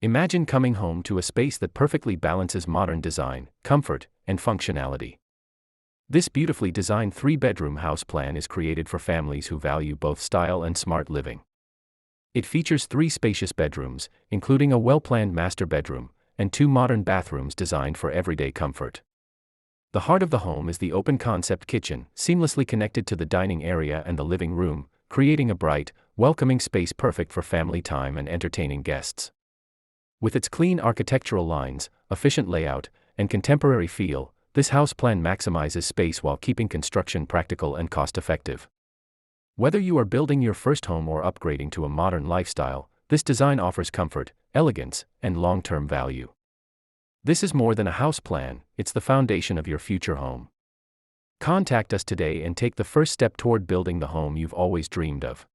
Imagine coming home to a space that perfectly balances modern design, comfort, and functionality. This beautifully designed 3-bedroom house plan is created for families who value both style and smart living. It features 3 spacious bedrooms, including a well-planned master bedroom, and 2 modern bathrooms designed for everyday comfort. The heart of the home is the open-concept kitchen, seamlessly connected to the dining area and the living room, creating a bright, welcoming space perfect for family time and entertaining guests. With its clean architectural lines, efficient layout, and contemporary feel, this house plan maximizes space while keeping construction practical and cost-effective. Whether you are building your first home or upgrading to a modern lifestyle, this design offers comfort, elegance, and long-term value. This is more than a house plan, it's the foundation of your future home. Contact us today and take the first step toward building the home you've always dreamed of.